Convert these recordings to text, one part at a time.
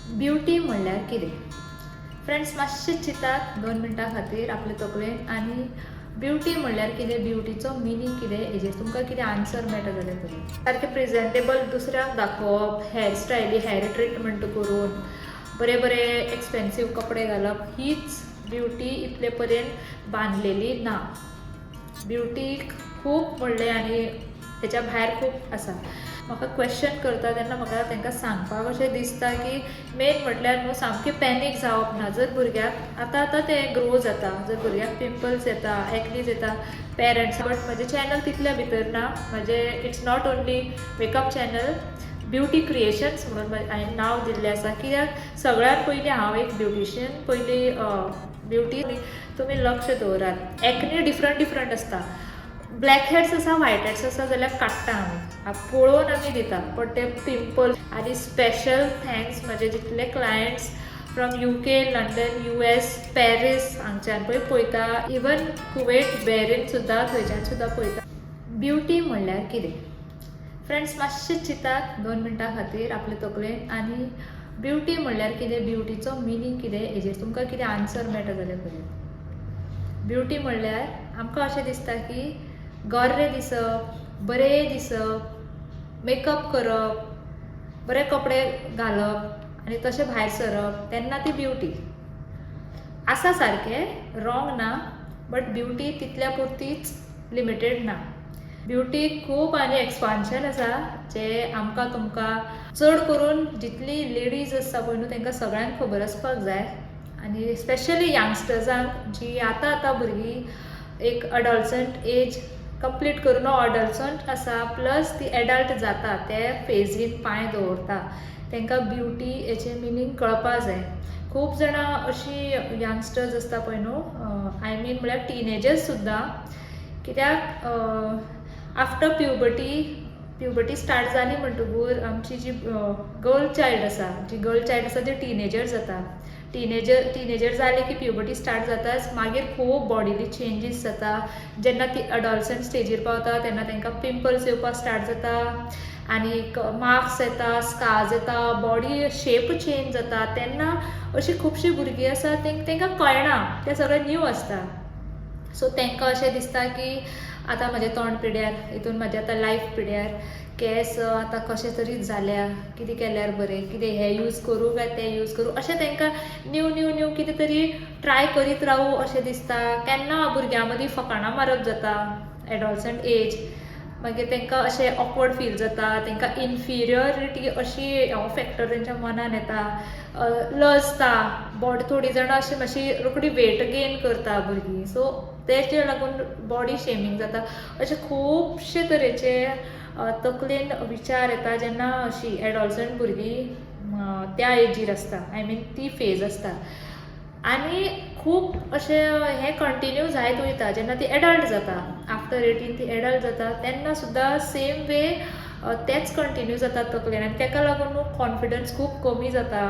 Beauty म्हणल्यार कितें? Friends मातशें चिंतात 2 मिनटां खातीर आपले तकलेन आनी ब्युटी म्हणल्यार कितें, ब्युटीचो मिनींग कितें, हेजेर तुमकां कितें आन्सर मेळटा जाल्यार करूं. सारकें प्रेझेंटेबल दुसऱ्याक दाखोवप, हेअर स्टायली, हेअर ट्रिटमेंट करून, बरे बरे एक्सपेन्सीव कपडे घालप, हीच ब्युटी इतले पर्यंत बांदलेली ना. ब्युटीक खूब म्हणलें आनी तेच्या भायर खूब आसा. म्हाका क्वेश्चन करता तेन्ना म्हाका तांकां सांगपाक अशें दिसता की मेन म्हटल्यार न्हू सामकें पॅनीक जावप ना. जर भुरग्याक आतां तें ग्रो जाता, जर भुरग्याक पिंपल्स येता, एक्नीज येता, पेरंट्स, बट म्हजें चॅनल तितल्या भितर ना. म्हजें it's not only makeup channel, beauty creations म्हणून हांवें नांव दिल्लें आसा. कित्याक सगळ्यात पयलीं हांव एक ब्युटिशियन. पयलीं ब्युटी तुमी लक्ष दवरात. एक्नी डिफरंट आसता. ब्लॅक हेड्स आसा, व्हायट हेड्स आसा जाल्यार काडटा आमी, पळोवन आमी दिता. बट ते पिंपल्स आनी स्पेशल थँक्स म्हजे जितले clients from UK, London, US, Paris हांगच्यान पळय पळयता, इवन कुवेट, बॅरेन सुद्दां थंयच्यान सुद्दां पळयता. ब्युटी म्हणल्यार कितें? फ्रेंड्स मातशें चिंतात 2 मिनटां खातीर आपले तकलेन आनी ब्युटी म्हणल्यार कितें, ब्युटीचो मिनींग कितें, हेजेर तुमकां कितें आन्सर मेळटा जाल्यार करूं. ब्युटी म्हणल्यार आमकां अशें दिसता की गोरे दिसप, बरे दिसप, मेकअप करप, बरे कपडे घालप आनी तशें भायर सरप, तेन्ना ती ब्युटी आसा. सारकें रॉंग ना, बट ब्युटी तितल्या पुरतीच लिमिटेड ना. ब्युटी खूब आनी एक्सपान्शन आसा जे आमकां तुमकां चड करून जितली लेडीज आसता पळय न्हू तांकां सगळ्यांक खबर आसपाक जाय. आनी स्पेशली यंगस्टर्सांक जी आतां भुरगीं एक अडॉलसंट एज कंप्लीट करून अडॉलसंट आसा प्लस ती एडल्ट जाता, ते फेजीन पांय दवरता, तांकां ब्युटी हेचें मिनींग कळपाक जाय. खूब जाणां अशीं यंगस्टर्स आसता पळय न्हू, आय मीन म्हळ्यार टिनेजर्स सुद्दां, कित्याक आफ्टर प्युबर्टी स्टार्ट जाली म्हणटकूर आमची जी गर्ल चायल्ड आसा ती टिनेजर जाता. टिनेजर जाली की प्युबर्टी स्टार्ट जाताच मागीर खूब बॉडीली चेंजीस जाता. जेन्ना ती अडॉलसंट स्टेजीर पावता तेन्ना तांकां पिंपल्स येवपाक स्टार्ट जाता आनी मार्क्स येता, स्कार्स येता, बॉडी शेप चेंज जाता. तेन्ना अशीं खुबशीं भुरगीं आसा तांकां कळना, तें सगळें न्यू आसता. सो तांकां अशें दिसता की आतां म्हजें तोंड पिड्यार, हितून म्हजें आतां लायफ पिड्यार, केस आतां कशें तरी जाल्या, कितें केल्यार बरें, कितें हें यूज करूं काय तें यूज करूं, अशें तांकां न्यू कितें तरी ट्राय करीत रावूं अशें दिसता. केन्ना भुरग्यां मदीं फकाणां मारप जाता एडॉलसंट एज, मागीर तांकां अशें ऑकवर्ड फील जाता, तांकां इन्फिरियरिटी अशी फॅक्टर तांच्या मनान येता, लजता बॉडी. थोडीं जाणां अशी मातशी रोखडी वेट गेन करता भुरगीं, सो तेचे लागून बॉडी शेमींग जाता. अशे खुबशे तरेचे तकलेन विचार येता जेन्ना अशीं एडॉलसंट भुरगीं त्या एजीर आसता, आय मीन ती फेज आसता. आनी खूब अशें हें कंटिन्यू जायत वयता जेन्ना ती एडल्ट जाता. आफ्टर 18 ती एडल्ट जाता तेन्ना सुद्दां सेम वे तेंच कंटिन्यू जाता तकलेन आनी ताका लागून न्हू कॉन्फिडन्स खूब कमी जाता.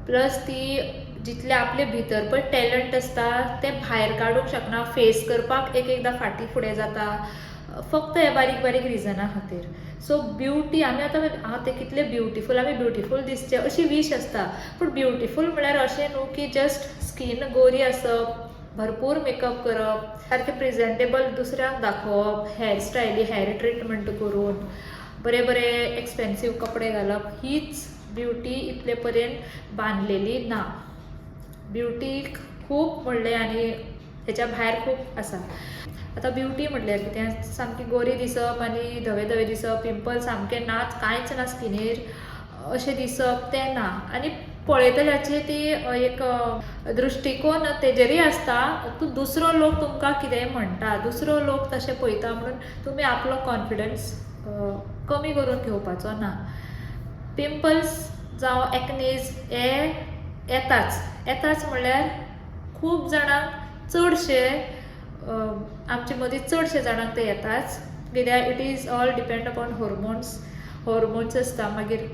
प्लस ती जितले आपले भितर पळय टॅलंट आसता तें भायर काडूंक शकना, फेस करपाक एकदां फाटीं फुडें जाता, फक्त हे बारीक रिजना खातीर. सो ब्युटी आमी आतां तें कितलें ब्युटिफूल, आमी ब्युटिफूल दिसचें अशी वीश आसता. पूण ब्युटिफूल म्हळ्यार अशें न्हू की जस्ट स्कीन गोरी आसप, भरपूर मेकअप करप, सारकें प्रेझेंटेबल दुसऱ्याक दाखोवप, हेअर स्टायली, हेअर ट्रिटमेंट करून, बरे बरे एक्सपेन्सीव कपडे घालप, हीच ब्युटी इतले पर्यंत बांदलेली ना. ब्युटीक खूब म्हणलें आनी तेच्या भायर खूब आसा. आतां ब्युटी म्हटल्यार कितें, सामकी गोरी दिसप आनी धवे दिसप, पिंपल्स सामके नाच, कांयच ना स्किनीर अशें दिसप, तें ना. आनी पळयतल्याची ती एक दृश्टिकोन तेजेरूय आसता. तूं दुसरो लोक तुमकां कितें म्हणटा, दुसरो लोक तशें पळयता म्हणून तुमी आपलो कॉन्फिडन्स कमी करून घेवपाचो ना. पिंपल्स जावं एक्नीज हे येताच म्हणल्यार खूब जाणांक चडशे आमचे मदीं चडशे जाणांक ते येताच, कित्याक it is all depend upon hormones आसता. मागीर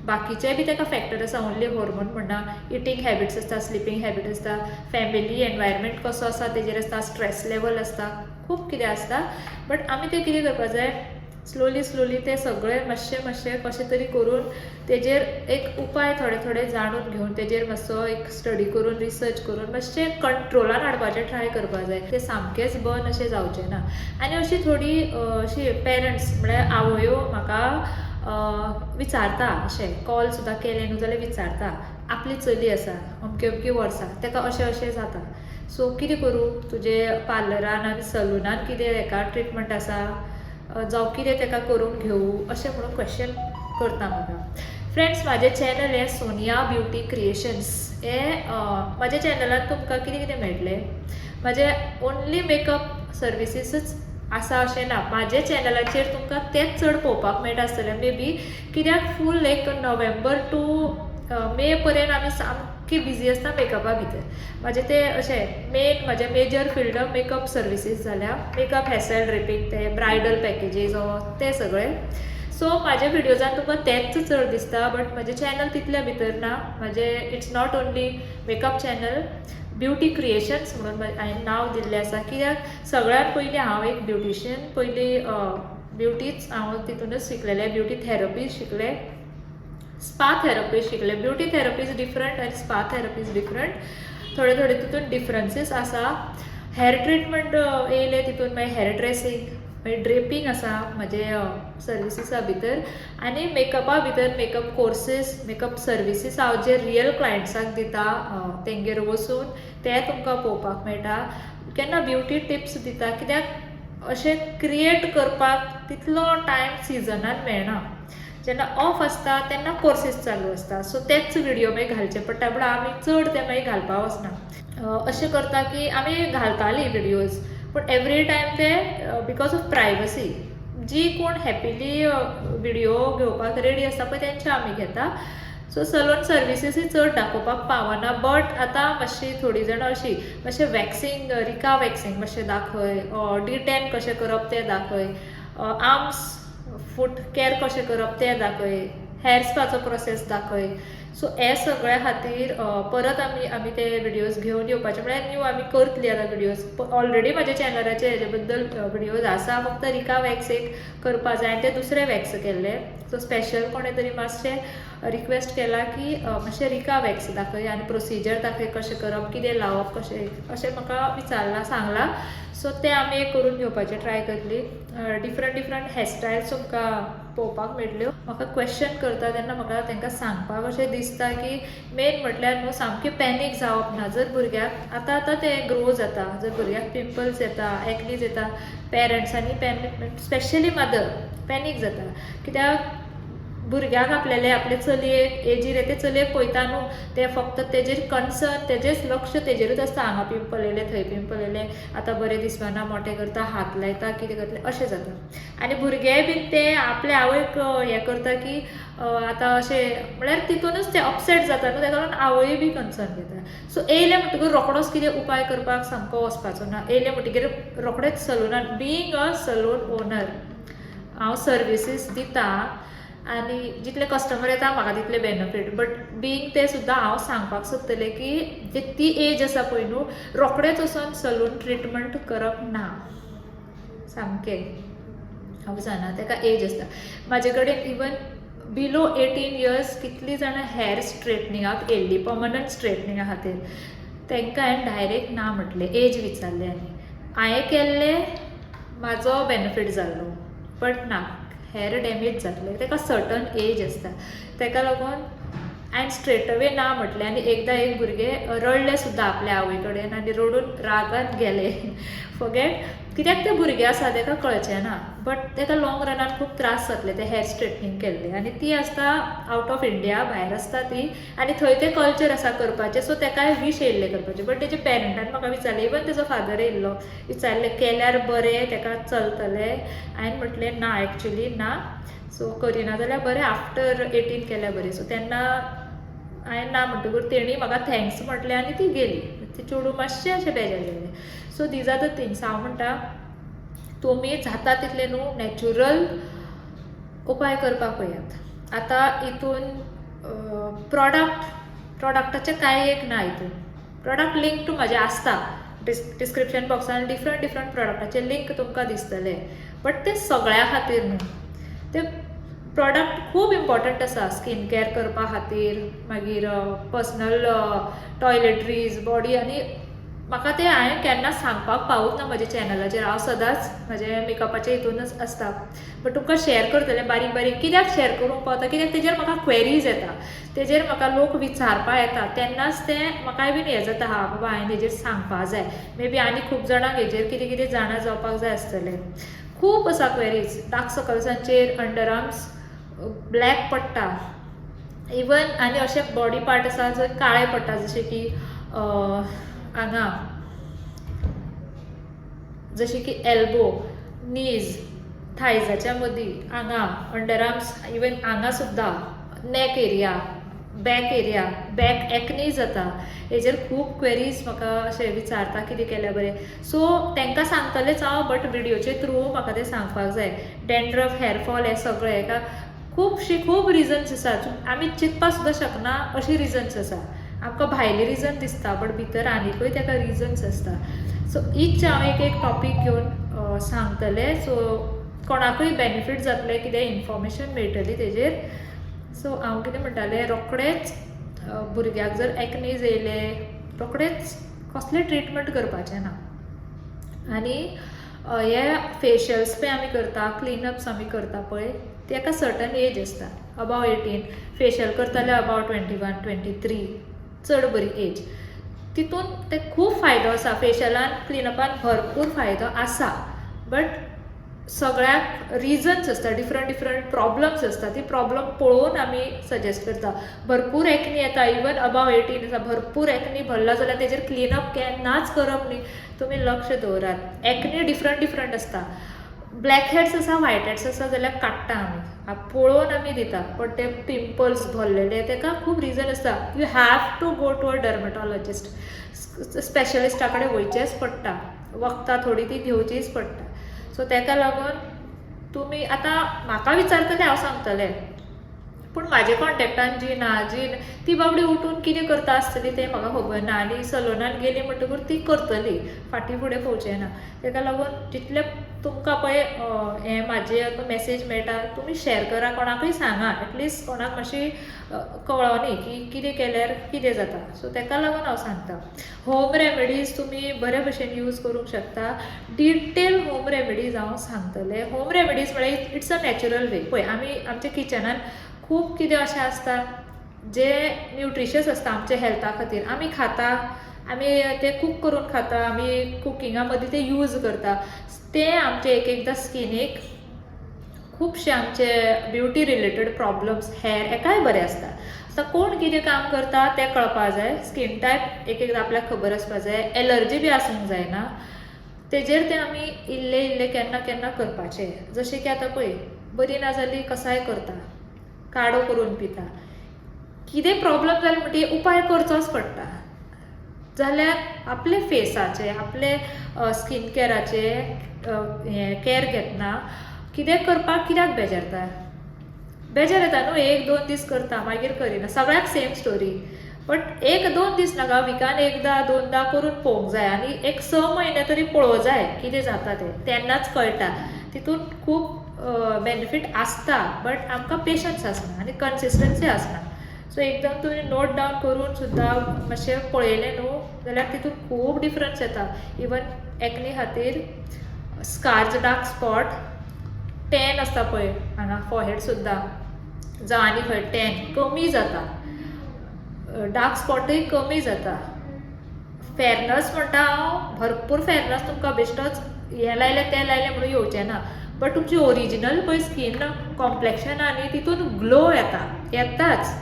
बाकीचे बी ताका फॅक्टर आसा, ओन्ली हॉर्मोन म्हणना. इटींग हॅबिट्स आसता, स्लिपींग हॅबिट आसता, फॅमिली एनवायरमेंट कसो आसा तेजेर आसता, स्ट्रेस लेवल आसता, खूब कितें आसता. बट आमी तें कितें करपाक जाय, स्लोली ते सगळें मातशें कशें तरी करून तेजेर एक उपाय थोडे जाणून घेवन तेजेर मातसो एक स्टडी करून रिसर्च करून मातशें कंट्रोलान हाडपाचें ट्राय करपाक जाय. तें सामकेंच बंद अशें जावचें ना. आनी अशी थोडी अशी पेरंट्स म्हळ्यार आवयो म्हाका विचारता, अशें कॉल सुद्दां केलें न्हू जाल्यार विचारता, आपली चली आसा अमकी वर्सां, ताका अशें जाता, सो कितें करूं, तुजे पार्लरान आनी सलूनान कितें हाका ट्रिटमेंट आसा, जावं कितें ताका करून घेवूं, अशें म्हणून क्वेश्चन करता म्हाका. फ्रेंड्स, म्हाजें चॅनल हें सोनिया ब्युटी क्रिएशन्स. हें म्हाज्या चॅनलान तुमकां कितें कितें मेळटलें, म्हाजें ओन्ली मेकअप सर्विसीसच आसा अशें ना. म्हाज्या चॅनलाचेर तुमकां तेंच चड पळोवपाक मेळटा आसतलें मे बी, कित्याक फूल एक नोव्हेंबर टू मे पर्यंत आमी सामकी बिजी आसता मेकअपा भितर. म्हाजें तें अशें म्हाजें मेजर फिल्ड मेकअप सर्विसीस जाल्या, मेकअप हेअरस्टायल ड्रेपिंग, ते ब्रायडल पॅकेजीस ते सगळें. सो म्हाज्या विडियोजान तुका तेंच चड दिसता, बट म्हाजें चॅनल तितल्या भितर ना. म्हाजें it's not only makeup channel, beauty creations म्हणून हांवें नांव दिल्लें आसा. कित्याक सगळ्यात पयलीं हांव एक ब्युटिशियन, पयलीं ब्युटीच हांव तितूनच शिकलेलें, ब्युटी थेरपी शिकलें, स्पा थेरपी शिकलें. ब्युटी थेरपी इज डिफरंट आनी स्पा थेरपी इज डिफरंट. थोडे तितून डिफरन्सीस आसा. हेअर ट्रिटमेंट येयले तितून, मागीर हेअर ड्रेसींग, मागीर ड्रेपिंग आसा म्हाजे सर्विसीसा भितर, आनी मेकअपा भितर मेकअप कोर्सीस, मेकअप सर्विसीस हांव जे रियल क्लायंट्साक दिता तेंगेर वचून ते तुमकां पळोवपाक मेळटा. केन्ना ब्युटी टिप्स दिता, कित्याक अशें क्रिएट करपाक तितलो टायम सिजनान मेळना. जेन्ना ऑफ आसता तेन्ना कोर्सीस चालू आसता, सो तेच व्हिडियो मागीर घालचे पडटा, पूण आमी चड ते मागीर घालपाक वचना. अशें करता की आमी घालतालीं व्हिडियोज, पूण एवरी टायम ते बिकॉज ऑफ प्रायवसी, जी कोण हॅपिली व्हिडियो घेवपाक रेडी आसता पळय तेंचे आमी घेता. सो सलून सर्विसीसूय चड दाखोवपाक पावना. बट आतां मातशी थोडीं जाणां अशीं मातशें वॅक्सिंग, रिका वॅक्सिंग मातशें दाखय, D10 कशें करप तें दाखय, आर्म्स फूट कॅर कशें करप तें दाखय, हेअर स्पाचो प्रोसेस दाखय. सो हे सगळ्या खातीर परत आमी ते व्हिडियोज घेवन येवपाचे, म्हळ्यार न्यू आमी करतली आतां व्हिडियोज. ऑलरेडी म्हाज्या चॅनलाचेर हेजे बद्दल व्हिडियोज आसा, फक्त रिका वॅक्स एक करपा जाय आनी ते दुसरे वॅक्स केल्ले. सो स्पेशल कोणें तरी मातशें रिक्वेस्ट केला की मातशें रिका वॅक्स दाखय आनी प्रोसिजर दाखय, कशें करप, कितें लावप, कशें अशें म्हाका विचारलां, सांगलां. सो ते आमी एक करून घेवपाचें ट्राय करतली. डिफरंट हेअरस्टायल्स तुमकां पळोवपाक मेळटल्यो. म्हाका क्वेश्चन करता तेन्ना म्हाका तांकां सांगपाक अशें दिसता की मेन म्हटल्यार न्हू सामकें पॅनीक जावप ना. जर भुरग्याक आतां तें ग्रो जाता, जर भुरग्याक पिंपल्स येता, एक्नीज येता, पेरंट्सांनी पॅनीक, स्पेशली मदर पॅनीक जाता. कित्याक भुरग्याक आपले चलयेक एजीर ते चलयेक पळयता न्हू, ते फक्त तेजेर कन्सर्न, तेजेच लक्ष तेजेरूच आसता. हांगा पिंपल येयले, थंय पिंपल येयले, आतां बरें दिसना, मोटें करता, हात लायता, कितें करतलें अशें जाता. आनी भुरगेय बीन ते आपल्या आवयक हें करता की आतां अशें, म्हळ्यार तितूनच ते अपसेट जाता न्हू, ताका लागून आवय बी कन्सर्न घेता. सो येयले म्हणटकूच रोखडोच कितें उपाय करपाक सामको वचपाचो ना. येयले म्हणटकीर रोखडेच सलूनान, बिईंग अ सलून ओनर हांव सर्विसीस दिता आनी जितले कस्टमर येता म्हाका तितले बेनिफीट. बट बिईंग ते सुद्दां हांव सांगपाक सोदतलें की ती एज आसा पळय न्हू, रोखडेच वचून सलून ट्रिटमेंट करप ना, सामकें हांव जाणा ताका एज आसता. म्हाजे कडेन इवन बिलो 18 इयर्स कितलीं जाणां हेअर स्ट्रेटनिंगाक येयल्लीं, पर्मनंट स्ट्रेटनिंगा खातीर, तांकां हांवें डायरेक्ट ना म्हटलें, एज विचारलें आनी हांवें केल्लें, म्हाजो बेनिफीट जाल्लो. बट ना, हेअर डॅमेज जातलें, ताका सर्टन एज आसता. ताका लागून हांवें स्ट्रेट अवे ना म्हटलें. आनी एकदां एक भुरगें रडलें सुद्दां आपल्या आवय कडेन आनी रडून रागान गेलें. फॉरगेट, कित्याक तें भुरगें आसा ताका कळचें ना. बट ताका लॉंग रनान खूब त्रास जातले ते हेअर स्ट्रेटनिंग केल्ले. आनी ती आसता आवट ऑफ इंडिया, भायर आसता ती, आनी थंय तें कल्चर आसा करपाचें. सो ताकाय वीश येयल्लें करपाचें. बट तेजे पेरंटान म्हाका विचारलें, इवन तेजो फादर येयल्लो, विचारलें केल्यार बरें, ताका चलतलें. हांवें म्हटलें ना, एक्चुली ना, सो करिना जाल्यार बरें, आफ्टर 18 केल्यार बरें. सो तेन्ना हांवें ना म्हणटकूच तेणी म्हाका थँक्स म्हटलें आनी ती गेली. ती चेडूं मातशें अशें बेजार जालें. So these are the things. हांव म्हणटा तुमी जाता तितले न्हू नॅचरल उपाय करपाक पळयात. आतां हितून प्रॉडक्टाचें कांय एक ना. हितून प्रॉडक्ट लिंक टू म्हाजे आसता डिस्क्रिप्शन बॉक्सान, डिफरंट प्रॉडक्टाचे लिंक तुमकां दिसतले. बट ते सगळ्या खातीर न्हू. ते प्रॉडक्ट खूब इम्पॉर्टंट आसा स्कीन केअर करपा खातीर, मागीर पर्सनल टॉयलेटरीज, बॉडी, आनी म्हाका ते हांवें केन्नाच सांगपाक पावूच ना म्हज्या चॅनलाचेर. हांव सदांच म्हजे मेकअपाचे हितूनच आसता. बट तुमकां शेअर करतलें बारीक बारीक. कित्याक शेअर करूंक पावता, कित्याक तेजेर म्हाका क्वेरीज येता, तेजेर म्हाका लोक विचारपा येता, तेन्नाच तें म्हाकाय बीन हें जाता, हा बाबा हांवें हेजेर सांगपा जाय. मे बी आनी खूब जाणांक हेजेर कितें कितें जाणा जावपाक जाय आसतलें. खूब आसा क्वेरीज. डार्क सर्कल्सांचेर, अंडर आर्म्स ब्लॅक पडटा, इवन आनी अशे बॉडी पार्ट आसा जंय काळे पडटा, जशे की हांगा, जशे की एल्बो, नीज, थायजाच्या मदीं, हांगा अंडर आर्म्स, इवन हांगा सुद्दां, neck area, back area, back acne जाता. हेजेर खूब क्वेरीज म्हाका अशे विचारता कितें केल्यार बरें. सो तांकां सांगतलेंच हांव, बट व्हिडिओचे थ्रू म्हाका तें सांगपाक जाय. डॅन्ड्रफ, हेअरफॉल, हें सगळें हेका खूब रिजन्स आसात. आमी चिंतपाक सुद्दां शकना अशी रिजन्स आसा. आमकां भायले रिजन दिसता, बट भितर आनिकूय ताका रिजन्स आसता. सो ईच हांव एक एक टॉपीक घेवन सांगतलें. सो कोणाकूय बेनिफीट जातलें, कितें इन्फॉर्मेशन मेळटली तेजेर. सो हांव कितें म्हणटालें, रोखडेंच भुरग्याक जर एक्नीज येयले, रोखडेंच कसलें ट्रिटमेंट करपाचें ना. आनी हे फेशियल्स पळय आमी करता, क्लिनअप्स आमी करता पळय, ताका सर्टन एज आसता. अबाव 18 फेशियल करताले, अबाव 21, 23 चड बरी एज. तितून ते खूब फायदो आसा. फेशियलान, क्लिनअपान भरपूर फायदो आसा, बट सगळ्याक रिजन्स आसता, डिफरंट प्रॉब्लम्स आसता. ती प्रॉब्लम पळोवन आमी सजेस्ट करता. भरपूर एक्नी येता, इवन अबाव 18 आसा, भरपूर एक्नी भरला जाल्यार तेजेर क्लिनअप केन्नाच करप न्ही. तुमी लक्ष दवरात. एक्नी डिफरंट आसता. ब्लॅक हेड्स आसा, व्हायट हेड्स आसा जाल्यार काडटा आमी, पळोवन आमी दिता. बट ते पिंपल्स भरलेले, ताका खूब रिजन आसता. You have to go to a dermatologist. स्पेशलिस्टा कडेन वयचेंच पडटा. वखदां थोडी ती घेवचीच पडटा. सो ताका लागून तुमी आतां म्हाका विचारतले, हांव सांगतलें, पूण म्हाजे कॉन्टेक्टान जी ना, ती बाबडी उठून कितें करता आसतली तें म्हाका खबर ना. आनी सलोनान गेली म्हणटकूच ती करतली, फाटीं फुडें पोवचें ना. ताका लागून जितलें तुमकां पळय हें म्हाजें मॅसेज मेळटा, तुमी शेअर करा, कोणाकूय सांगा. एटलिस्ट कोणाक मातशी कळोनी की कितें केल्यार कितें जाता. सो ताका लागून हांव सांगता. होम रेमेडीज तुमी बरे भशेन यूज करूंक शकता. डिटेल होम रेमेडीज हांव सांगतलें. होम रेमेडीज म्हळ्यार इट्स अ नॅचरल वे. पळय आमी आमच्या किचनान खूब कितें अशें आसता जे न्यूट्रिशियस आसता आमच्या हेल्था खातीर. आमी खाता, आमी ते कूक करून खाता, आमी कुकिंगा मदीं ते यूज करता. ते आमचे एकदां स्किनीक खुबशे आमचे ब्युटी रिलेटेड प्रॉब्लम्स, हेअर, हेकाय बरें आसता. आतां कोण कितें काम करता तें कळपा जाय. स्कीन टायप एकदां आपल्याक खबर आसपा जाय. एलर्जी बी आसूंक जायना. तेजेर ते आमी इल्लें केन्ना केन्ना करपाचें. जशें की आतां पळय, बरी ना जाली कसाय करता, काडो करून पिता. कितें प्रॉब्लम जालें म्हणटी उपाय करचोच पडटा. जाल्यार आपले फेसाचे, आपले स्कीन केअराचे केअर घेतना कितें करपाक कित्याक बेजारता? बेजार येता न्हू. 1-2 दीस करता, मागीर करिना. सगळ्याक सेम स्टोरी. बट 1-2 दीस नाका, विकान एकदां 2दां करून पळोवंक जाय. आनी 6 म्हयने तरी पळोवं जाय कितें जाता तें. तेन्नाच कळटा. तितून खूब बेनिफीट आसता, बट आमकां पेशन्स आसना आनी कन्सिस्टन्सी आसना. सो एकदम तुमी नोट डावन करून सुद्दां मातशें पळयलें न्हू जाल्यार तितून खूब डिफरन्स येता. इवन एक्नी खातीर स्कार्स, डार्क स्पॉट, टॅन आसता पळय हांगा फॉरहेड सुद्दां, जावं आनी खंय टॅन कमी जाता. डार्क स्पॉटूय कमी जाता. फेरनस म्हणटा हांव, भरपूर फेरनस तुमकां बेश्टोच हें लायलें तें लायलें म्हणून येवचें ना. बट तुमची ओरिजिनल पळय स्कीन कॉम्प्लेक्शन आनी तितून ग्लो येताच.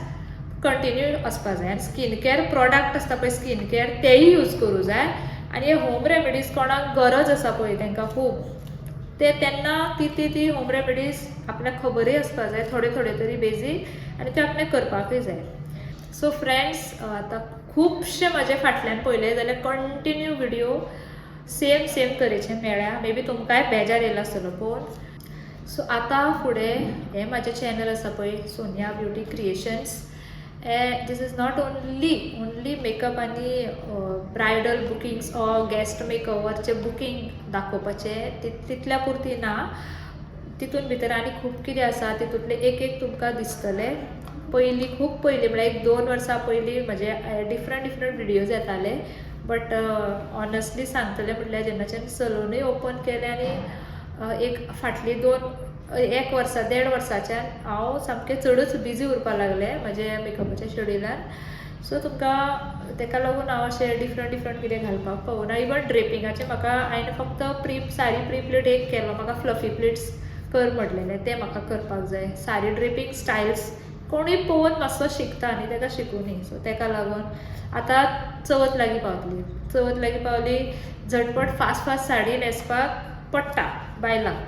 कंटिन्यू आसपा जाय. आनी स्कीन केअर प्रॉडक्ट आसता पळय, स्कीन केअर तेय यूज करूं जाय. आनी हे होम रेमेडीज कोणाक गरज आसा पळय तांकां खूब, ते तेन्ना ती होम रेमेडीज आपल्याक खबरूय आसपा जाय, थोडे तरी बेजीक, आनी ते आपल्याक करपाकूय जाय. सो फ्रेंड्स, आतां खुबशे म्हाजे फाटल्यान पळयले जाल्यार कंटिन्यू व्हिडिओ सेम तरेचे मेळ्ळ्या. मे बी तुमकांय बेजार येयलो आसतलो पळोवन. सो आतां फुडें हें म्हाजें चॅनल आसा पळय, Sonia beauty creations, this is not only makeup आनी ब्रायडल बुकिंग्स ऑर गेस्ट मेकओवरचे बुकींग दाखोवपाचें तितल्या पुरती ना. तितून भितर आनी खूब कितें आसा. तितूंतले एक तुमकां दिसतलें. खूब पयलीं म्हळ्यार 1-2 वर्सां पयलीं म्हजे डिफरंट विडियोज येताले. बट ऑनस्टली सांगतलें म्हटल्यार जेन्नाच्यान सलूनूय ओपन केलें आनी एक फाटलीं 1 वर्सां 1.5 वर्साच्यान हांव सामकें चडूच बिजी उरपाक लागलें म्हज्या मेकअपाच्या शेड्युलान. सो तुमकां ताका लागून हांव अशें डिफरंट कितें घालपाक पावना. इवन ड्रेपिंगाचें म्हाका हांवें फक्त सारी प्री प्लेट एक केलो. म्हाका फ्लफी प्लेट्स कर म्हटलेलें तें म्हाका करपाक जाय. सारी ड्रेपिंग स्टायल्स कोणूय पळोवन मातसो शिकता न्ही ताका शिकूनी. सो ताका लागून आतां चवथ लागीं पावली. झटपट फास्ट साडी न्हेसपाक पडटा बायलांक.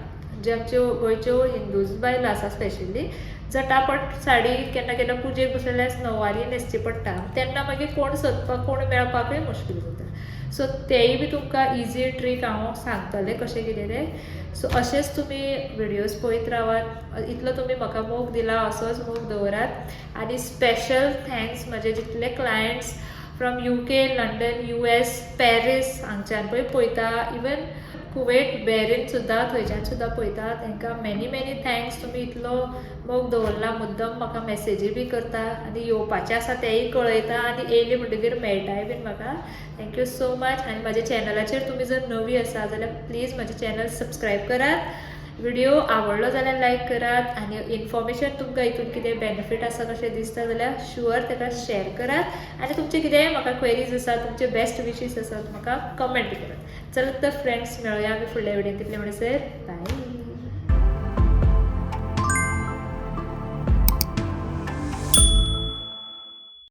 जे आमच्यो गोंयच्यो हिंदूज बायलां आसा स्पेशली झटापट साडी केन्ना पुजेक बसलें जाल्यार नववारी न्हेसची पडटा. तेन्ना मागीर कोण सोदपाक कोण मेळपाकूय मुश्कील जाता. सो तेय बी तुमकां इजी ट्रीक हांव सांगतलें कशें कितें तें. सो अशेंच तुमी विडियोज पळयत रावात. इतलो तुमी म्हाका मोग दिला असोच मोग दवरात. आनी स्पेशल थँक्स म्हजे जितले clients from UK, London, US, Paris हांगच्यान पळय पळयता. इवन कुवेट, बॅरीन सुद्दां थंयच्यान सुद्दां पळयता. तांकां मेनी थँक्स. तुमी इतलो मोग दवरला. मुद्दम म्हाका मॅसेजी बी करता आनी येवपाचें आसा तेंय कळयता आनी येयली म्हणटगीर मेळटाय बीन म्हाका. Thank you so much. आनी म्हाज्या चॅनलाचेर तुमी जर नवी आसा जाल्यार प्लीज म्हाजें चॅनल सबस्क्रायब करात. व्हिडिओ आवडलो जाल्यार लायक करात आनी इन्फॉर्मेशन तुमकां हितून कितें बेनिफीट आसा कशें दिसता जाल्यार शुअर ताका शेअर करात. आनी तुमचे कितेंय म्हाका क्वेरीज आसा तुमचे बेस्ट विशीस आसात म्हाका कमेंट करात. चलत तर फ्रेंड्स मेळुया आमी फुडल्या व्हिडिओन. तितले म्हणसर बाय.